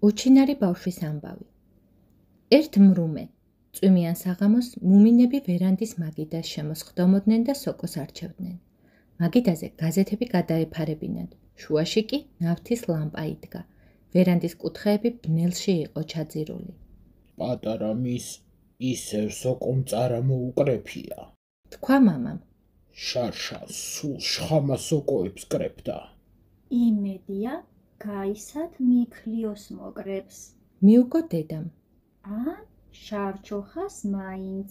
უჩინარი ბავშვის ამბავი. ერთ მრუმე, წვიმიან საღამოს მუმინები ვერანდის მაგიდას შემოსხდომოდნენ და სოკოს არჩევდნენ. მაგიდაზე გაზეთები გადაეფარებინათ, შუაში კი ნავთის ლამპა იდგა. ვერანდის კუთხეები ბნელში იყო ჩაძირული. პატარა მის ისევ სოკომწარა მოუკრეფია. თქვა მამამ. შარშა სულ შხამა სოკოებს კრეფდა. იმედია გაისად მიქლიოს მოკრებს. მიუგო დედამ. ან შარჩოხას მაინც.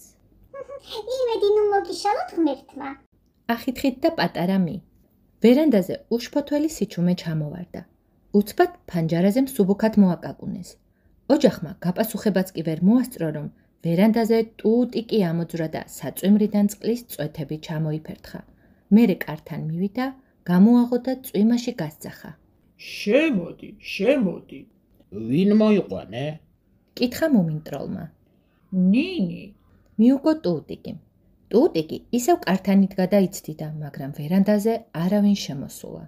იმედი ნუ მოგიშალოთ ღმერთმა. ახითხით და პატარა მი. ვერანდაზე უშფოთველი სიჩუმე ჩამოვარდა. უცბად ფანჯარაზე მსუბუქად მოაკაკუნეს. ოჯახმა გაპასუხებაც კი ვერ მოასწრო, რომ ვერანდაზე ტუტიკი ამოძვრა და საწვიმრიდან წყლის წვეთები ჩამოიფერთხა. მერე კართან მივიდა, გამოაღო და წვიმაში გასძახა. შემოდი. ვინ მოიყვანე? კითხა მუმინტროლმა. ნინი. მიუგო ტუტიკიმ. ტუტიკი ისევ კართან იდგა და იცდიდა, მაგრამ ვერანდაზე არავინ შემოსულა.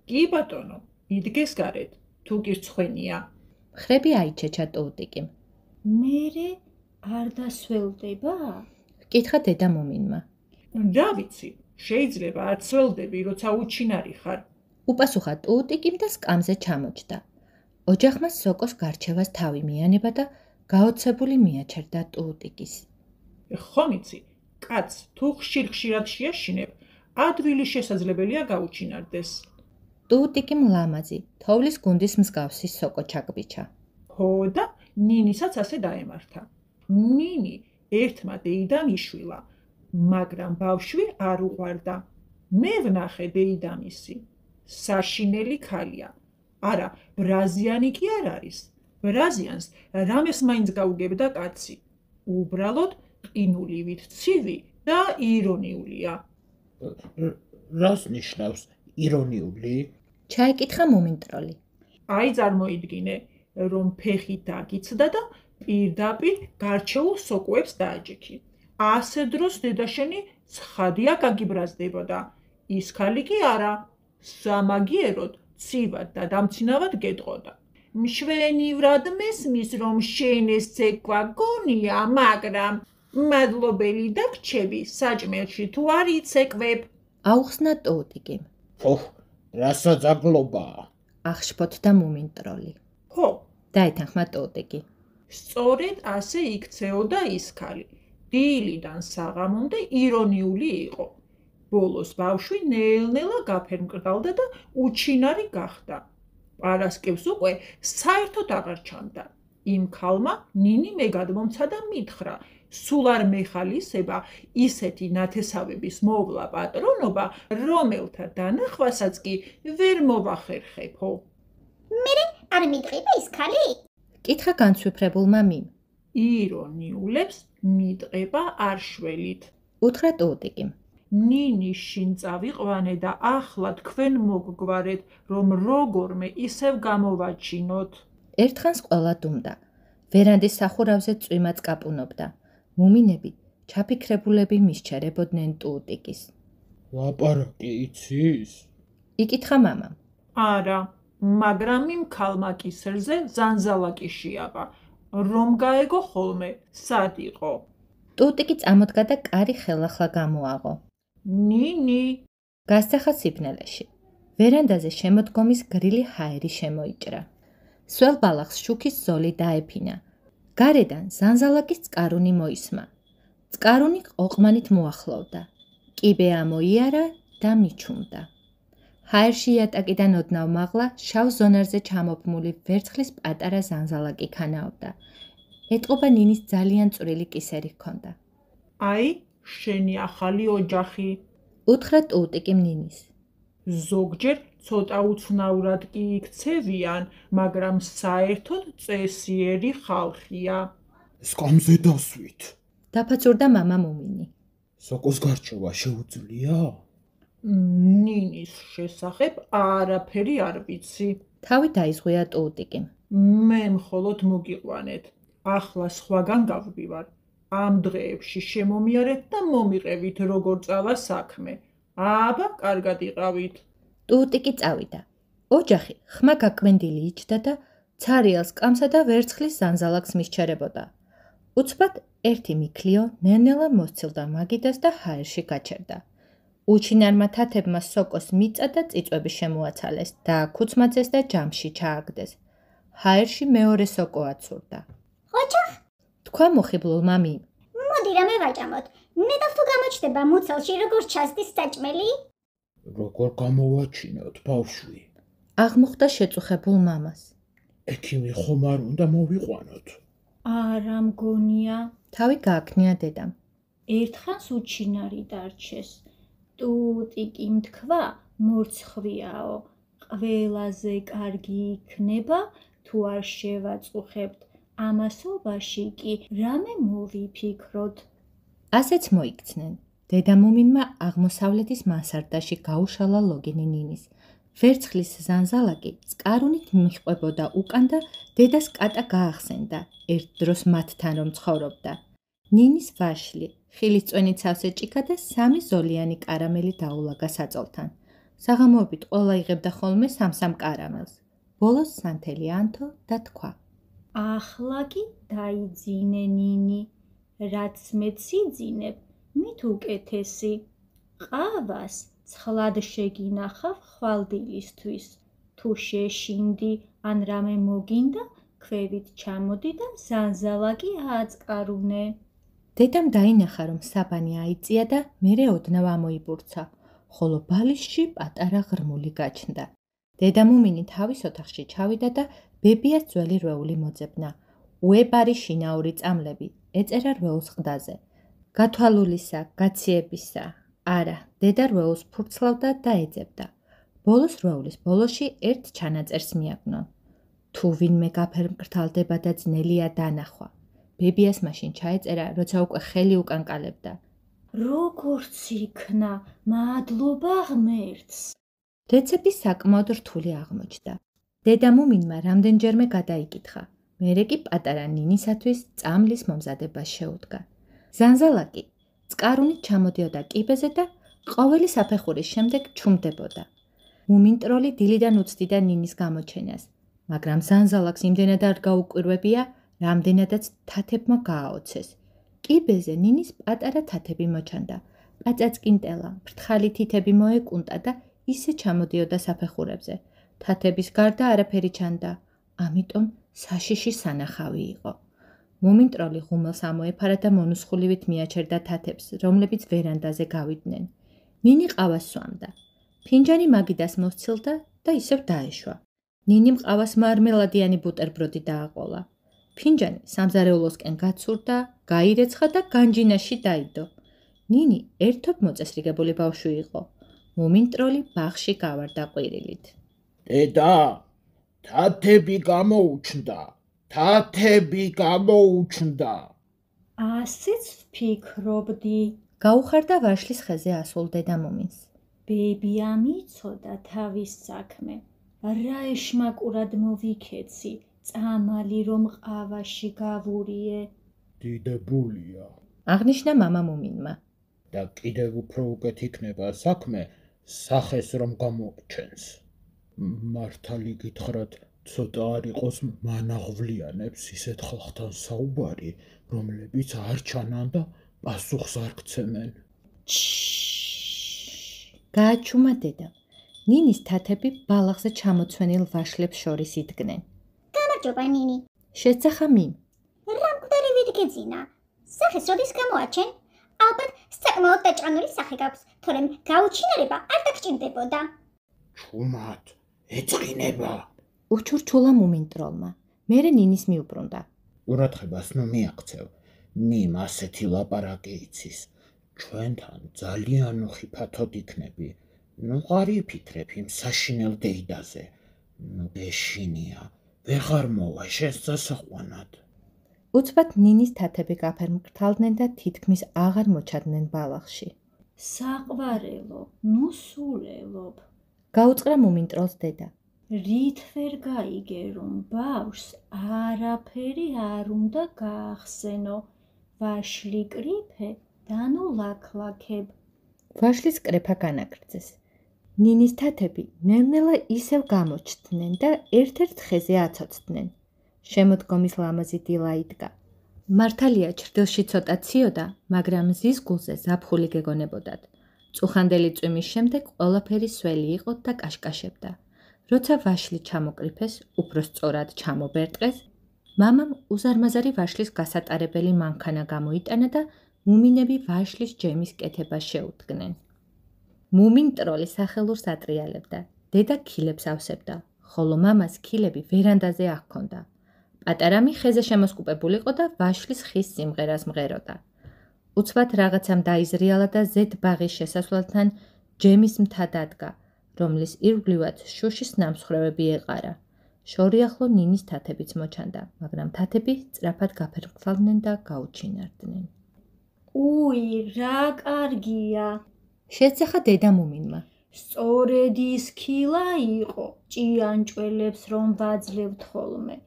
კი ბატონო, იდგეს გარეთ, თუ კი რცხვენია. ხრები აიჩეჩა ტუტიკიმ. მერე არ დასველდება? კითხა დედა მუმინმა. რა ვიცი, შეიძლება არ ცველდები, როცა უჩინარი ხარ. უპასუხა ტუტიკიმ და სკამზე ჩამოჯდა. ოჯახმა სოკოს გარჩევას თავი მიანება და გაოცებული მიაჩერდა ტუტიკის. ხომ იცი, კაცს თუ ხშირად შეაშინებ, ადვილი შესაძლებელია გაუჩინარდეს. ტუტიკიმ ლამაზი, თოვლის გუნდის მსგავსი სოკო ჩაგბიჩა. ხო და ნინისაც ასე დაემართა. ნინი ერთმა დეიდამ იშვილა, მაგრამ ბავშვი არ უყვარდა. მე ვნახე დეიდამისი. საშინელი ქალია. არა, ბრაზიანი კი არ არის. ბრაზიანს რამეს მაინც გაუგებდა კაცი. უბრალოდ ყინულივით ცივი და ირონიულია. რას ნიშნავს ირონიული? ჩაიკითხა მუმინტროლი. აი წარმოიდგინე, რომ ფეხი დაგიცდა და პირდაპირ გარჩეულ სოკოებს დააჯექი. ასე დროს დედაშენი ცხადია გაგიბრაზდებოდა. ის ქალი კი არა. სამაგიეროდ ცივად და დამცინავად გეტყოდა. მშვენივრად მესმის, რომ შენ ეს ცეკვა გონია, მაგრამ მადლობელი დაგრჩები საჭმელში თუ არ იცეკვებ. აუხსნა ტუტიკიმ. რასაც აგლობა? ახშფოთდა მუმინტროლი. ხო, დაეთანხმა ტუტიკი. სწორედ ასე იქცეოდა ის ქალი. დილიდან საღამომდე ირონიული იყო. ბოლოს ბავშვი ნელ-ნელა გაფერმკრდალდა და უჩინარი გახდა. პარასკევს უკვე საერთოდ აღარ ჩანდა. იმ ქალმა ნინი მეგად მომცა და მითხრა, სულ არ მეხალისება ისეთი ნათესავების მოვლა პატრონობა, რომელთა დანახვასაც კი ვერ მოვახერხებო. მერე არ მიდღება ის ქალი? კითხა განცვიფრებულმა მიმ. ირონიულებს მიდღება არ შველით. უთხრა ტუტიკიმ. ნინი შინ წავიყვანე და ახლა თქვენ მოგგვარეთ, რომ როგორმე ისევ გამოვაჩინოთ. ერთხანს ყველა დუმდა. ვერანდის სახურავზე წვიმაც კაპუნობდა. მუმინები ჩაფიქრებულები მისჩერებოდნენ ტუტიკის. ლაპარაკი იცის? იკითხა მამამ. არა, მაგრამ იმ ქალმა კისერზე ზანზალაკი შეაბა, რომ გაეგო ხოლმე, სად იყო. ტუტიკი წამოდგა და კარი ხელახლა გამოაღო. ნინი. გასძახა სიბნელეში. ვერანდაზე შემოდგომის გრილი ჰაერი შემოიჭრა. სველ ბალახს შუქის ზოლი დაეფინა. გარედან ზანზალაკის წყარუნი მოისმა. წყარუნი ყოყმანით მოახლოვდა. კიბე ამოიარა და მიჩუმდა. ჰაერში იატაკიდან ოდნავ მაღლა შავ ზონარზე ჩამოფმული ვერცხლის პატარა ზანზალაკი ქანაობდა. ეტყობა ნინის ძალიან წვრილი კისერი ჰქონდა. აი, შენი ახალი ოჯახი. უთხრა ტუტიკიმ ნინის. ზოგჯერ ცოტა უცნაურად კი იქცევიან, მაგრამ საერთოდ წესიერი ხალხია. სკამზე დასვით. დაფაცურდა მამა მუმინი. სოკოს გარჩევა შეუძლია? ნინის შესახებ არაფერი არ ვიცი. თავი დაიზღვია ტუტიკიმ. მე მხოლოდ მოგიყვანეთ. ახლა სხვაგან გავდივარ. ამ დღეებში შემომიარეთ და მომიყევით როგორ წავა საქმე. აბა, კარგად იყავით. ტუტიკი წავიდა. ოჯახი ხმა გაკვენდილი იჯდა და ცარიელს კამსა და ვერცხლის ზანზალაკს მისჩერებოდა. უცბად ერთი მიქლიო ნელ-ნელა მოსცილდა მაგიდას და ჰაერში გაჩერდა. უჩინარმა თათებმა სოკოს მიწა და წიწვები შემოაცალეს და ქუცმაძეს და ჯამში ჩააგდეს. ჰაერში მეორე სოკო აცურდა. ხოჭო, თქვა მოხიბლულმა მიმ. მოდი რამე ვაჭამოთ. ნედავ თუ გამოჩნდება მუცელში როგორ ჩასდის საჭმელი? როგორ გამოვაჩინოთ, ბავშვი? აღმოხდა შეწუხებულ მამას. ექიმი ხომ არ უნდა მოვიყვანოთ? არა მგონია, თავი გააქნია დედამ. ერთხანს უჩინარი დარჩეს. ტუტი კი მთქვა, მორცხვიაო, ყველაზე კარგი იქნება, თუ არ შევაწუხებთ, ამასობაში კი რამე მოვიფიქროთ. ასეც მოიქცნენ. დედა მუმინმა აღმოსავლეთის მანსარდაში გაუშალა ლოგინი ნინის. ვერცხლის ზანზალაკი წყარუნით მიჰყვებოდა უკან და დედას კატა გაახსენდა, ერთ დროს მათთან რომ ცხოვრობდა. ნინის ვაშლი, ხილისწვენი ცავსე ჭიქა და 3 ზოლიანი კარამელი დაულაგა საწოლთან. საღამოობით ყველა იღებდა ხოლმე 3 კარამელს. ბოლოს სანთელი ანთო და თქვა. ახლა კი დაიძინე ნინი, რაც მეც იძინებ, მით უკეთესი. ყავას ცხლად შეგინახავ ხვალდილისთვის. თუ შეშინდი ან რამე მოგინდა, ქვევით ჩამოდი და ზანზალაკი აწკარუნე. დედამ დაინახა, რომ საბანი აიწია და მერე ოდნავ ამოიბურცა, ხოლო ბალიშში პატარა ღრმული გაჩნდა. დედა მუმინი თავის ოთახში ჩავიდა და ბებიას ძველი რვეული მოძებნა. უებარი შინაური წამლები, ეწერა რვეულს ყდაზე. გათვალულისა, გაციებისა. არა, დედა რვეულს ფურცლავდა და ეძებდა. ბოლოს რვეულის ბოლოში ერთ ჩანაწერს მიაგნონ. თუ ვინმე გაფერმკრთალდება და ძნელია დანახვა. ბებიას მაშინ ჩაეწერა, როცა უკვე ხელი უკანკალებდა. როგორც იქნა, მადლობა ღმერთს. რეცეპტი საკმაოდ რთული აღმოჩნდა. დედა მუმინმა რამდენჯერმე გადაიკითხა. მერე კი პატარა ნინისათვის წამლის მომზადებას შეუდგა. ზანზალაკი წყარუნით ჩამოდიოდა კიბეზე და ყოველი საფეხურის შემდეგ ჩუმდებოდა. მუმინტროლი დილიდან უცდიდა ნინის გამოჩენას, მაგრამ ზანზალაკს იმდენად არ გაუკვირვებია, რამდენადაც თათებმა გააოცეს. კიბეზე ნინის პატარა თათები მოჩანდა. პაწაწკინტელა, ფრთხალი თითები მოეკუნტა და ისე ჩამოდიოდა საფეხურებზე. თათების გარდა არაფერი ჩანდა, ამიტომ საშიში სანახავი იყო. მუმინტროლი ღუმელს ამოეფარა და მონუსხულივით მიაჩერდა თათებს, რომლებიც ვერანდაზე გავიდნენ. ნინი ყავას სვამდა. ფინჯანი მაგიდას მოსცილდა და ისევ დაეშვა. ნინიმ ყავას მარმელადიანი ბუტერბროდი დააყოლა. ფინჯანი სამზარეულოსკენ გაცურდა, გაირეცხა და განჯინაში დაიდო. ნინი ერთობ მოწესრიგებული ბავშვი იყო. მუმინტროლი ბაღში გავარდა ყვირილით. დედა, თათები გამოუჩნდა. თათები გამოუჩნდა. ასეც ვფიქრობდი. გაუხარდა ვაშლის ხეზე ასულ დედა მუმინს. ბებია მიცოდა თავის საქმე. რა ეშმაკურად მოვიქეცი, წამალი რომ ყავაში გავურიე. დიდებულია. აღნიშნა მამა მუმინმა. და კიდევ უფრო უკეთ იქნება საქმე, სახეს რომ გამოგჩენს. მართალი გითხრათ, ცოტა არ იყოს მანაღვლიანებს ისეთ ხალხთან საუბარი, რომლებიც არ ჩანან და პასუხს არ გცემენ. გააჩუმა დედა. ნინის თათები ბალახზე ჩამოცვენილ ვაშლებს შორის იდგნენ. გამარჯობა ნინი. შეძახა მიმ. რა მკვდარი ვიდგეძინა? სახეს როდის გამოაჩენ? ალბათ საკმაოდ დაჭანული სახე გაქვს, თორემ გაუჩინარება არ დაგჭირდებოდა. ჩუმად, ეწყინება. უჩურჩულა მუმინტროლმა. მერე ნინის მიუბრუნდა. ყურადღებას ნუ მიაქცევ. მიმ ასეთი ლაპარაკი იცის. ჩვენთან ძალიან უხიფათოდ იქნები. ნუ არ იფიქრებ იმ საშინელ დეიდაზე. ნუ ეშინია, ვეღარ მოვა შენს დასაყვანად. უცბად ნინის თათები გაფერმკრთალდნენ და თითქმის აღარ მოჩადნენ ბალახში. საყვარელო, ნუ სულელობ. გაუწყრა მუმინტროლს დედა. რით ვერ გაიგე რომ ბავშვს არაფერი არ უნდა გაახსენო. ვაშლი კრიფე და ნუ ლაქლაქებ. ვაშლის კრეფა განაგრძეს. ნინის თათები ნელ-ნელა ისევ გამოჩნდნენ და ერთ-ერთ ხეზე აცოцდნენ. შემოდგომის ლამაზი დილა იდგა. მართალია ჩრდილში ცოტა ციოდა, მაგრამ მზის გულზე ზაფხული გეგონებოდათ. წუხანდელი წვიმის შემდეგ ყველაფერი სველი იყო და კაშკაშებდა. როცა ვაშლი ჩამოკრიფეს, უფრო სწორად ჩამობერტყეს, მამამ უზარმაზარი ვაშლის გასატარებელი მანქანა გამოიტანა და მუმინები ვაშლის ჯემის კეთებას შეუდგნენ. მუმინტროლი სახელურს ატრიალებდა, დედა ქილებს ავსებდა, ხოლო მამას ქილები ვერანდაზე აღქონდა. პატარამი ხეზე შემოსკუპებულიყო და ვაშლის ხის სიმღერას მღეროდა. უცბად რაღაცამ დაიზრიალა და ზედ ბაღის შესასვლელთან ჯემის მთა დადგა, რომლის ირგვლივაც შუშის ნამსხვრევები ეყარა. შორი ახლო ნინის თათებიც მოჩანდა, მაგრამ თათები სწრაფად გაფერმკრთალდნენ და გაუჩინარდნენ. უი, რა კარგია. შეძახა დედა მუმინმა. სწორედ ის ქილა იყო, ჭიანჭველებს რომ ვაძლევთ ხოლმე.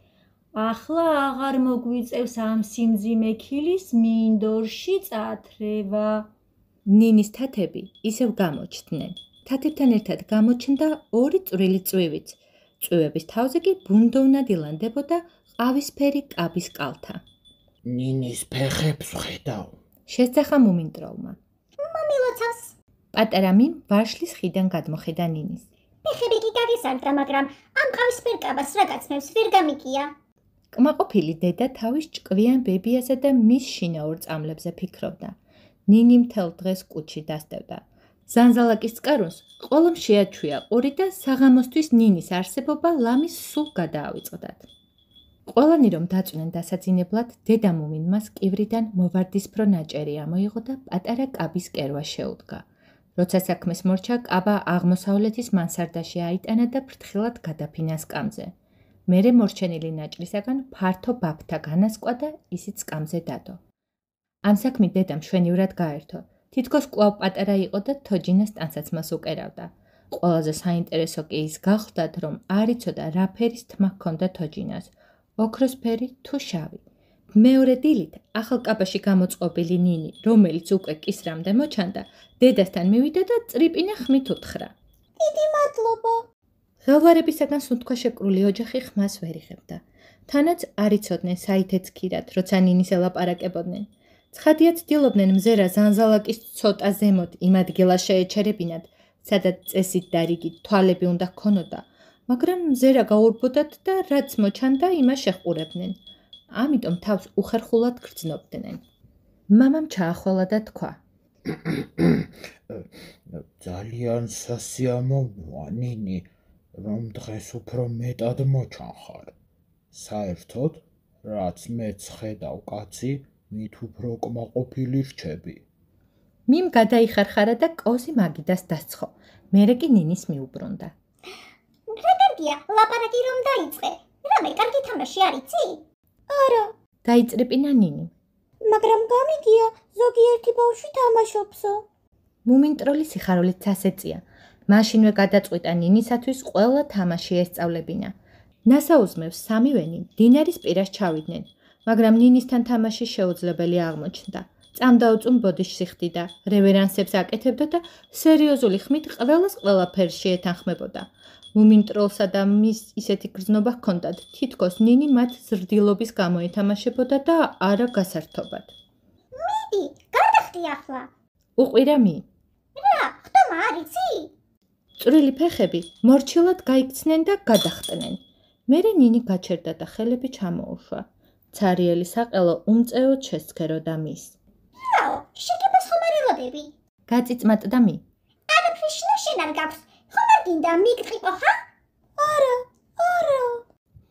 ახლა აღარ მოგვიწევს ამ სიმძიმე ქილის მინდორში წათრევა. ნინის თათები ისევ გამოჩნდნენ. თათებთან ერთად გამოჩნდა ორი წვრილი წვივიც. წვივების თავზე კი ბუნდოვნად ილანდებოდა ყავისფერი კაბის კალთა. ნინის ფეხებს ვხედავ. შეძახა მუმინტროლმა. მომილოცავს. პატარა მიმ ვაშლის ხიდან გადმოხედა ნინის. ფეხები კი გაგესარდა, მაგრამ ამ ყავისფერ კაბას რაგაცნებს ვერ გამიგია. კმაყოფილი დედა თავის ჭკვიან ბებიასა და მის შინაურ წამლებზე ფიქრობდა. ნინი მთელ დღეს კუჩი დასდევდა. ზანზალაკის წყაროს ყველამ შეაჩვია ყური და საღამოსთვის ნინის არსებობა ლამის სულ გადაავიწყდათ. ყველანი რომ დაწვნენ დასაძინებლად, დედა მუმინმა კივრიდან მოვარდისფრო ნაჭერი ამოიღო და პატარა კაბის კერვა შეუდგა. როცა საქმეს მორჩა, კაბა აღმოსავლეთის მანსარდაში აიტანა და ფრთხილად გადაფინა სკამზე. მერე მორჩენილი ნაჭრისაგან ფართო ბაფთა განასკვა და ისიც სკამზე დადო. ამ საქმით დედამ შვენივრად გაერთო. თითქოს კვლავ პატარა იყო და თოჯინას ტანსაცმელს უკერავდა. ყველაზე საინტერესო კი ის გახლდათ, რომ არ იცოდა რა ფერის თმა ჰქონდა თოჯინას, ოქროსფერი თუ შავი. მეორე დილით ახალ კაბაში გამოწყობილი ნინი, რომელიც უკვე კისრამდე მოჩანდა, დედასთან მივიდა და წრიპინა ხმით უთხრა. დიდი მადლობა. ღელვარებისაგან სუნთქვა შეკრული ოჯახი ხმას ვერ იღებდა. თანაც არ იცოდნენ საითეც ქირათ, როცა ნინის ელაპარაკებოდნენ. ცხადია ცდილობდნენ მზერა ზანზალაკის ცოტა ზემოთ იმ ადგილას შეეჩერებინათ, სადაც წესით და რიგით თვალები უნდა ჰქონოდა, მაგრამ მზერა გაურბოდათ და რაც მოჩანდა, იმას შეჰყურებდნენ. ამიტომ თავს უხერხულად გრძნობდნენ. მამამ ჩაახვალა და თქვა: ძალიან სასიამოვნოა, ნინი, რომ დღეს უფრო მეტად მოჩანხარ. საერთოდ, რაც მეც ხედავ კაცი, მით უფრო კმაყოფილი რჩები. მიმ გადაიხარხარა და კოზი მაგიდას დასცხო. მერე კი ნინის მიუბრუნდა. რა კარგია, ლაპარაკი რომ დაიწყე. რამე კარგი თამაში არ იცი? არა, დაიწრიპინა ნინი. მაგრამ გამიგია, ზოგიერთი ბავშვი თამაშობსო. მუმინტროლი სიხარულით ასეწია. მაშინვე გადაწყვიტა ნინისათვის ყველა თამაში ესწავლებინა. ნასაუზმევს სამივენი დინარის პირას ჩავიდნენ, მაგრამ ნინისთან თამაში შეუძლებელი აღმოჩნდა. წამდაუწუნ ბოდიშს იხდიდა, რევერანსებს აკეთებდა და სერიოზული ხმით ყველას ყველაფერს შეეთანხმებოდა. მუმინტროლსა და მის ისეთი გრძნობა ჰქონდათ, თითქოს ნინი მათ ზრდილობის გამო ეთამაშებოდა და არა გასართობად. მიდი, გადახდი ახლა. უყვირა მი. რა, ხტომა არ იცი? წვრილი ფეხები მორჩილად გაიქცნენ და გადახტნენ. მერე ნინი გაჩერდა და ხელები ჩამოუშვა. ცარიელი საყელო უმწეოდ შესცქეროდა მის. რაო, შეგებას ხომ არ ელოდები? გაწიწმატდა მი. არაფრის შენ არ გაქვს. ხომ არ გინდა მიგყიყო, ხა? არა.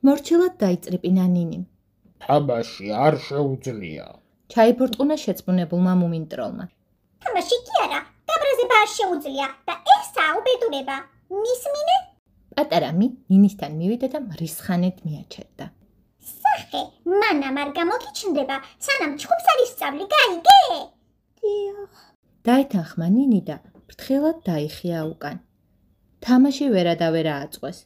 მორჩილად დაიწრიპინა ნინი. თამაში არ შეუძლია. ჩაიბურტყუნა შეწმუნებულმა მუმინტროლმა. თამაში კი არა, გაბრაზება არ შეუძლია და ესაა უბედურება. მისმინე? პატარა მი ნინისთან მივიდა და მრისხანეთ მიაჩერდა. სახე, მანამ არ გამოგიჩნდება, სანამ ჩხუბს არ ისწავლი, გაიგე? დიახ. დაეთანხმა ნინი და ფრთხილად დაიხია უკან. თამაში ვერადავერა აწყვეს.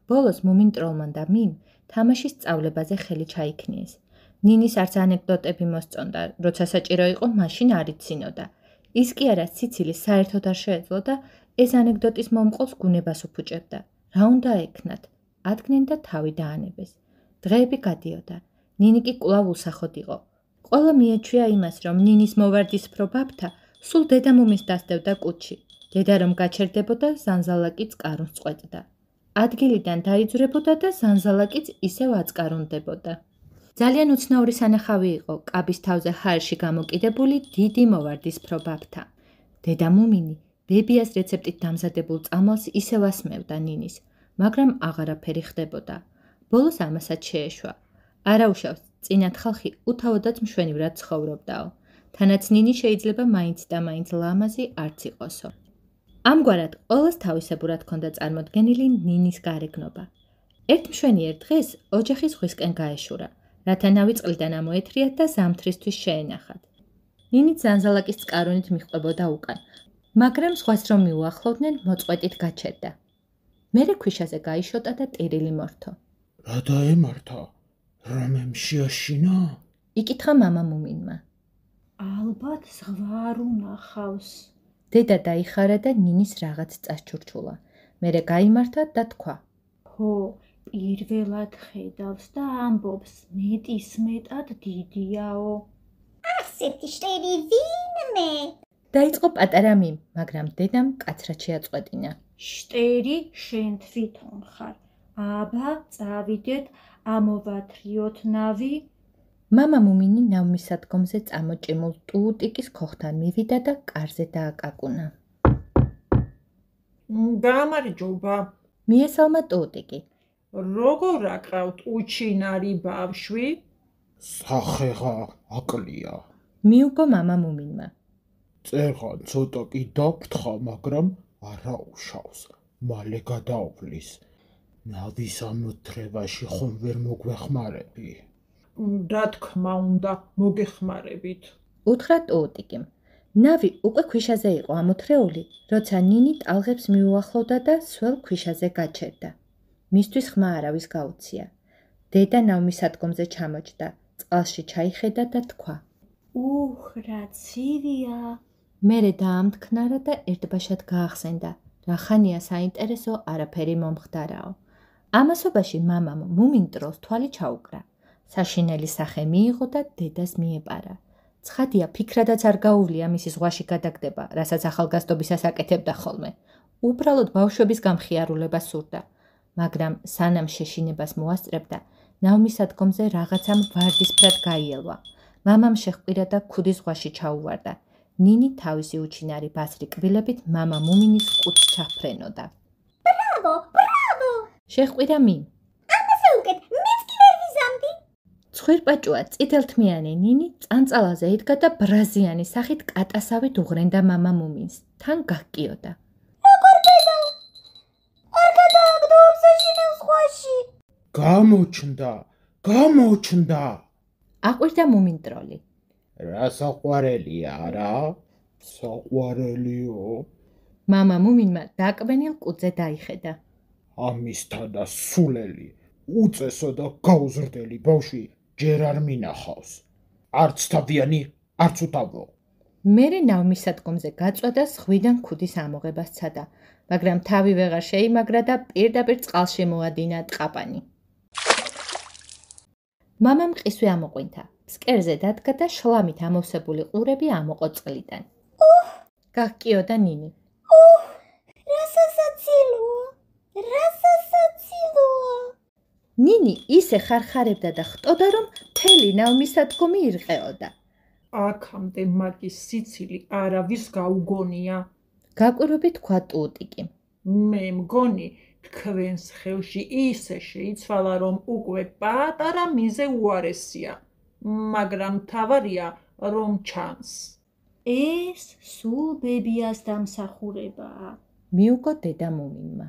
ბოლოს მუმინტროლმა და მიმ თამაშის სწავლებაზე ხელი ჩაიქნიეს. ნინის არც ანეკდოტები მოსწონდა, როცა საჭირო იყო, მაშინ არ იცინოდა. ის კი არა სიცილის საერთოდ არ შეეძლო და ეს ანეკდოტის მომყოლს გუნებას უფუჭებდა. რა უნდა ექნათ? ადგნენ და თავი დაანებეს. დღეები გადიოდა. ნინი კი კვლავ უსახოდ იყო. ყველა მიეჩვია იმას, რომ ნინის მოვარდისფრო ბაბთა სულ დედამუმის დასდევდა კუჩი. დედა რომ გაჩერდებოდა, ზანზალაკიც კარუნს წყვეტდა. ადგილიდან დაიძვრებოდა და ზანზალაკიც ისევ აწკარუნდებოდა. ძალიან უცნაური სანახავი იყო კაბის თავზე ჰაერში გამოკიდებული დიდი მოვარდისფრო ბაბთა. დედა მუმინი ბებიას რეცეპტით დამზადებულ წამალს ისევ ასმევდა ნინის, მაგრამ აღარაფერი ხდებოდა. ბოლოს ამასაც შეეშვა. არა უშავს, წინათ ხალხი უთავოდაც მშვენივრად ცხოვრობდაო. თანაც ნინი შეიძლება მაინც და მაინც ლამაზი არც იყოსო. ამგვარად ყოველს თავისებურად ჰქონდა წარმოდგენილი ნინის გარეგნობა. ერთ მშვენიერ დღეს ოჯახი ზღვისკენ გაეშურა, რათა ნავი წყლიდან ამოეთრიათ და ზამთრისთვის შეენახათ. ნინი ზანზალაკის წყარონით მიჰყვებოდა უკან, მაგრამ ზღვას რომ მიუახლოვდნენ, მოწყვეტით გაჩერდა. მერე ქვიშაზე გაიშოტა და ტირილი მორთო. რა დაემართა? რამე შეაშინა? იკითხა მამა მუმინმა. ალბათ ზღვა არ უნახავს. დედა დაიხარა და ნინის რაღაც წასჩურჩულა. მერე გაიმართა და თქვა. ხო, პირველად ხედავს და ამბობს, მეტისმეტად დიდიაო. ასეთი შტერი ვინმე? დაიწყო პატარა მიმ, მაგრამ დედამ კაცრად შეაწყვეტინა. შტერი შენ თვითონ ხარ. აბა, წავიდეთ, ამოვათრიოთ ნავი. მამა მუმინი ნავმისადგომზე წამოჭიმულ ტუტიკის ქოხთან მივიდა და კარზე დააკაკუნა. გამარჯობა. მიესალმა ტუტიკი. როგორ აკრავთ უჩინარი ბავშვი? სახეღა აკლია. მიუგო მამა მუმინმა. წერღან ცოტა კი დაფრთხა, მაგრამ არა უშავს. მალე გადაავლის. ნავის ამოთრევაში ხომ ვერ მოგვეხმარები? რა თქმა უნდა, მოგეხმარებით. უთხრა ტუტიკიმ. ნავი უკვე ქვიშაზე იყო ამოთრეული, როცა ნინი ტალღებს მიუახლოვდა და სველ ქვიშაზე გაჩერდა. მისთვის ხმა არავის გაუცია. დედა ნავმისადგომზე ჩამოჯდა, წყალში ჩაიხედა და თქვა. რა ცივია. მერე დაამთქნარა და ერთბაშად გაახსენდა, რა ხანია საინტერესო არაფერი მომხდარაო. ამასობაში მამამ მუმინტროლს თვალი ჩაუკრა. საშინელი სახე მიიღო და დედას მიეპარა. ცხადია, ფიქრადაც არ გაუვლია მისი ზღვაში გადაგდება, რასაც ახალგაზრდობისას აკეთებდა ხოლმე. უბრალოდ ბავშვების გამხიარულება სურდა. მაგრამ სანამ შეშინებას მოასწრებდა, ნავმისადგომზე რაღაცამ ვარდისფრად გაიელვა. მამამ შეჰყვირა და ქუდის ზღვაში ჩაუვარდა. ნინი თავისი უჩინარი ბასრი კბილებით მამა მუმინის ყუთს ჩაფრენოდა. ბრავო, ბრავო! შეჰყვირა მიმ. ამაზე უკეთ, მეც კი ვერ ვიზამდი. ცხვირპაჭუა წითელთმიანი ნინი წანწალაზე იდგა და ბრაზიანი სახით კატასავით უღრენდა მამა მუმინს. თან გაჰკიოდა. როგორ ბედავ? არ გადააგდო აბსაშინელ ზღვაში. გამოჩნდა. აყვირდა მუმინტროლი. რა საყვარელია რა? საყვარელიო? მამა მუმინმა დაკბენილ კუძზე დაიხედა. ამისთანა სულელი, უწესო და გაუზრდელი ბავშვი ჯერ არ მინახავს. არც თავიანი, არც უთავო. მერე ნავმისადგომზე გაწვა და ზღვიდან ქუდის ამოღებას სცადა, მაგრამ თავი ვეღარ შეიმაგრა და პირდაპირ წყალში მოადინა ტყაპანი. მამამ ყისვე ამოყვინთა. ფსკერზე დადგა და შლამით ამოვსებული ყურები ამოყო წყლიდან. გაჰკიოდა ნინი. რასასაცილოა. ნინი ისე ხარხარებდა და ხტოდა, რომ მთელი ნავმისადგომი ირყეოდა. აქამდე მაგის სიცილი არავის გაუგონია. გაკვირვებით თქვა ტუტიკი. მე მგონი, თქვენს ხელში ისე შეიცვალა, რომ უკვე პატარა მიზე უარესია. მაგრამ თავარია, რომ ჩანს. ეს სულ ბებიას დამსახურებაა. მიუგო დედა მუმინმა.